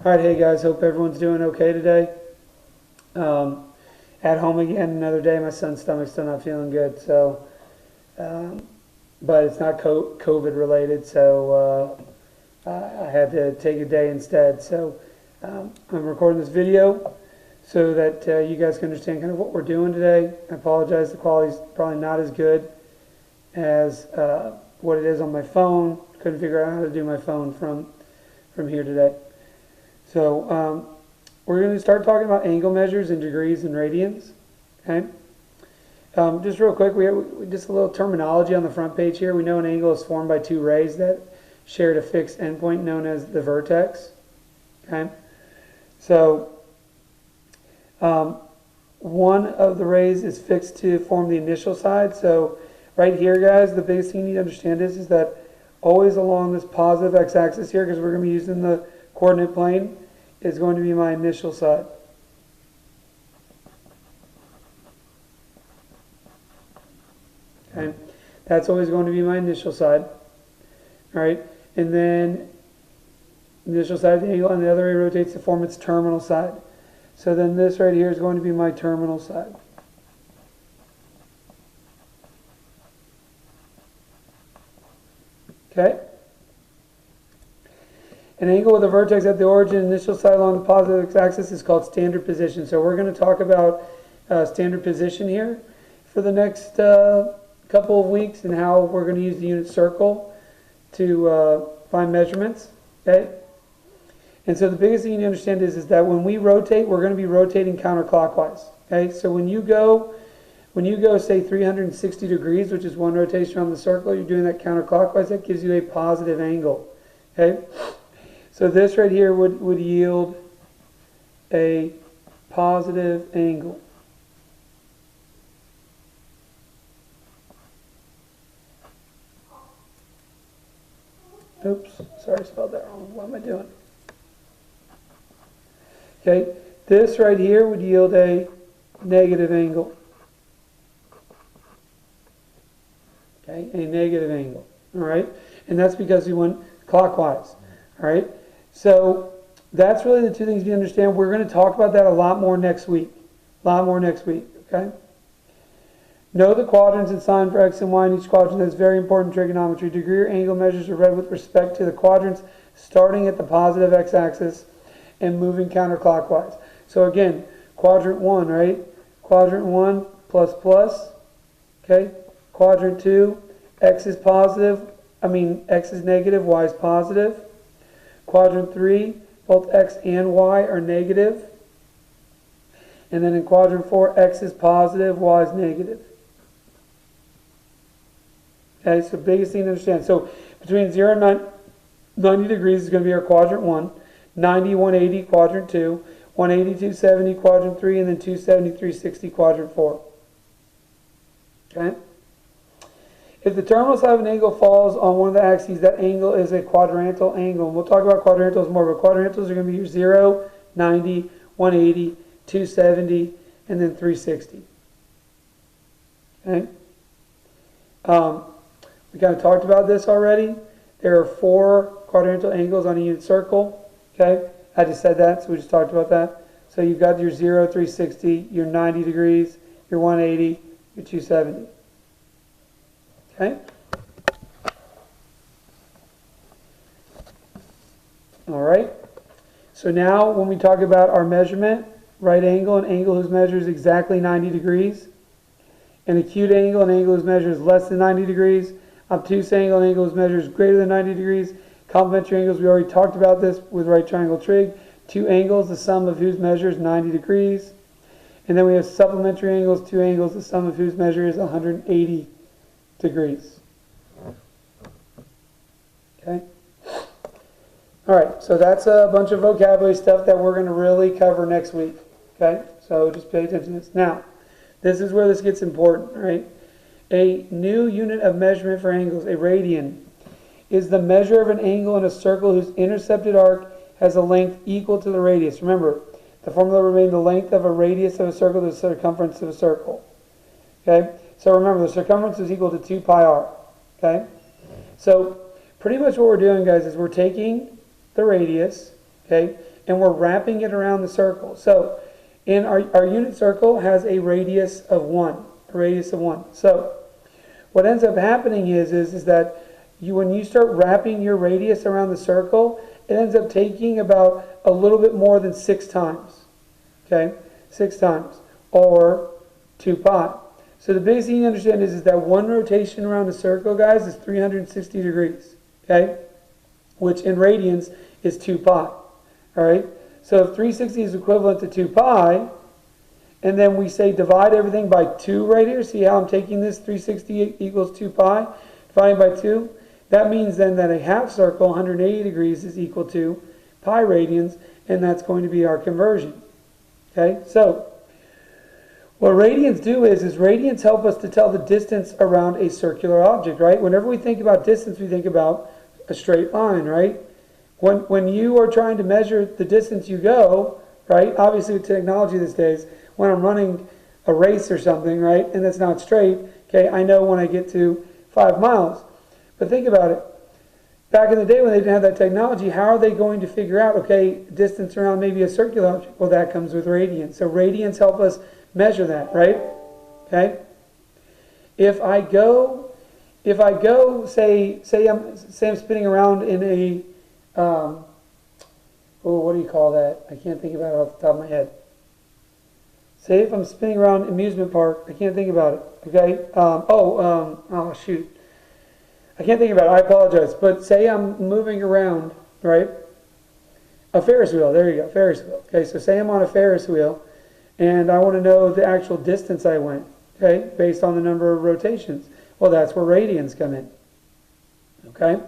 Alright, hey guys, hope everyone's doing okay today. At home again another day. My son's stomach's still not feeling good, so but it's not COVID related, so I had to take a day instead. So I'm recording this video so that you guys can understand kind of what we're doing today. I apologize, the quality's probably not as good as what it is on my phone. Couldn't figure out how to do my phone from here today. So we're going to start talking about angle measures in degrees and radians. Okay. Just real quick, we have just a little terminology on the front page here. We know an angle is formed by two rays that shared a fixed endpoint known as the vertex. Okay. So one of the rays is fixed to form the initial side. So right here, guys, the biggest thing you need to understand is that always along this positive x-axis here, because we're going to be using the coordinate plane, is going to be my initial side. Okay, that's always going to be my initial side. All right, and then initial side of the angle, and the other ray rotates to form its terminal side. So then this right here is going to be my terminal side. Okay. An angle with a vertex at the origin initial side along the positive x-axis is called standard position. So we're going to talk about standard position here for the next couple of weeks, and how we're going to use the unit circle to find measurements. Okay. And so the biggest thing you need to understand is that when we rotate, we're going to be rotating counterclockwise. Okay. So when you go say 360 degrees, which is one rotation around the circle, you're doing that counterclockwise. That gives you a positive angle. Okay. So this right here would yield a positive angle. Oops, sorry, I spelled that wrong. What am I doing? Okay, this right here would yield a negative angle. Okay, a negative angle. All right, and that's because we went clockwise. All right. So that's really the two things you understand. We're going to talk about that a lot more next week. Okay? Know the quadrants and sign for x and y in each quadrant. That's very important in trigonometry. Degree or angle measures are read with respect to the quadrants starting at the positive x-axis and moving counterclockwise. So again, quadrant 1, right? Quadrant 1 plus plus. Okay? Quadrant 2, x is negative, y is positive. Quadrant 3, both x and y are negative. And then in quadrant 4, x is positive, y is negative. Okay, so biggest thing to understand. So between 0 and 90 degrees is going to be our quadrant 1, 90, 180, quadrant 2, 180, 270, quadrant 3, and then 270, 360, quadrant 4. Okay? If the terminal side of an angle falls on one of the axes, that angle is a quadrantal angle. And we'll talk about quadrantals more, but quadrantals are going to be your 0, 90, 180, 270, and then 360. Okay? We kind of talked about this already. There are 4 quadrantal angles on a unit circle. Okay? I just said that, so we just talked about that. So you've got your 0, 360, your 90 degrees, your 180, your 270. Okay? All right. So now when we talk about our measurement, right angle, an angle whose measure is exactly 90 degrees, an acute angle, an angle whose measure is less than 90 degrees, obtuse angle, an angle whose measure is greater than 90 degrees, complementary angles, we already talked about this with right triangle trig, 2 angles, the sum of whose measure is 90 degrees, and then we have supplementary angles, 2 angles, the sum of whose measure is 180 degrees. Okay. All right, so that's a bunch of vocabulary stuff that we're going to really cover next week. Okay, so just pay attention to this. Now, this is where this gets important, right? A new unit of measurement for angles, a radian, is the measure of an angle in a circle whose intercepted arc has a length equal to the radius. Remember, the formula remained the length of a radius of a circle to the circumference of a circle. Okay, so remember, the circumference is equal to 2 pi r. Okay, so pretty much what we're doing, guys, is we're taking the radius, okay, and we're wrapping it around the circle. So in our unit circle has a radius of 1. A radius of 1. So what ends up happening is that when you start wrapping your radius around the circle, it ends up taking about a little bit more than 6 times. Okay? 6 times. Or 2 pi. So the biggest thing you understand is that one rotation around a circle, guys, is 360 degrees. Okay? Which in radians is 2 pi. Alright? So if 360 is equivalent to 2 pi, and then we say divide everything by 2 right here. See how I'm taking this 360 equals 2 pi, dividing by 2? That means then that a half circle, 180 degrees, is equal to pi radians, and that's going to be our conversion. Okay? So what radians do is radians help us to tell the distance around a circular object, right? Whenever we think about distance, we think about a straight line, right? When you are trying to measure the distance you go, right? Obviously with technology these days, when I'm running a race or something, right, and it's not straight, okay, I know when I get to 5 miles. But think about it. Back in the day when they didn't have that technology, how are they going to figure out, okay, distance around maybe a circular object? Well, that comes with radians. So radians help us measure that, right? Okay? If I go, say I'm spinning around in a, what do you call that? I can't think about it off the top of my head. Say if I'm spinning around an amusement park, I can't think about it. Okay? Oh shoot. I can't think about it. I apologize. But say I'm moving around, right? A Ferris wheel. There you go. Ferris wheel. Okay, so say I'm on a Ferris wheel, and I want to know the actual distance I went, okay, based on the number of rotations. Well, that's where radians come in. Okay?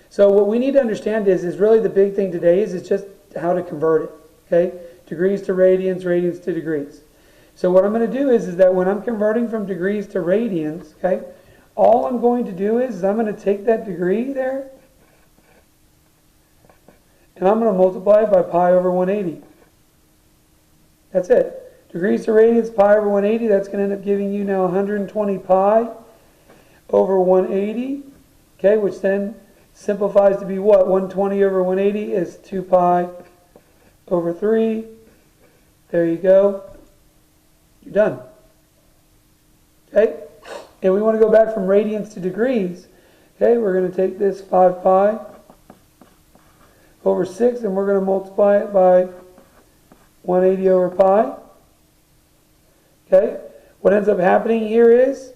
So what we need to understand is really the big thing today is just how to convert it. Okay? Degrees to radians, radians to degrees. So what I'm going to do is that when I'm converting from degrees to radians, okay, all I'm going to do is I'm going to take that degree there and I'm going to multiply it by pi over 180. That's it. Degrees to radians, pi over 180, that's going to end up giving you now 120 pi over 180, okay, which then simplifies to be what? 120 over 180 is 2 pi over 3. There you go. You're done. Okay? And we want to go back from radians to degrees. Okay, we're going to take this 5 pi over 6 and we're going to multiply it by 180 over pi. Okay? What ends up happening here is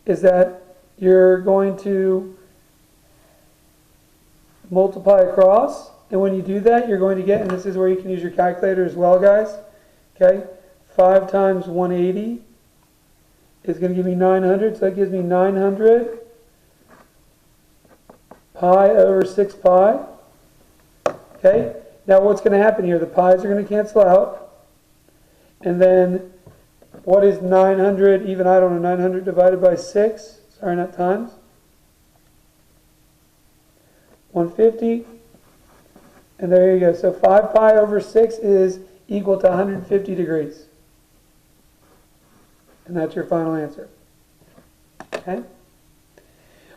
that you're going to multiply across, and when you do that, you're going to get, and this is where you can use your calculator as well, guys. Okay? 5 times 180 is going to give me 900, so that gives me 900 pi over 6 pi. Okay? Now what's going to happen here? The pi's are going to cancel out. And then what is 900, even I don't know, 900 divided by 6? Sorry, not times. 150. And there you go. So 5 pi over 6 is equal to 150 degrees. And that's your final answer. Okay?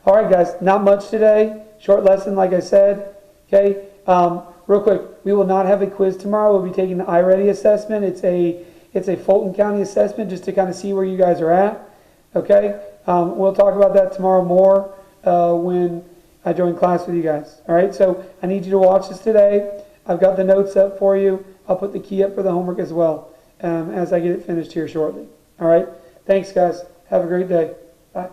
All right, guys. Not much today. Short lesson, like I said. Okay? Real quick, we will not have a quiz tomorrow. We'll be taking the iReady assessment. It's a Fulton County assessment just to kind of see where you guys are at. Okay? We'll talk about that tomorrow more when I join class with you guys. All right? So I need you to watch this today. I've got the notes up for you. I'll put the key up for the homework as well as I get it finished here shortly. All right? Thanks, guys. Have a great day. Bye.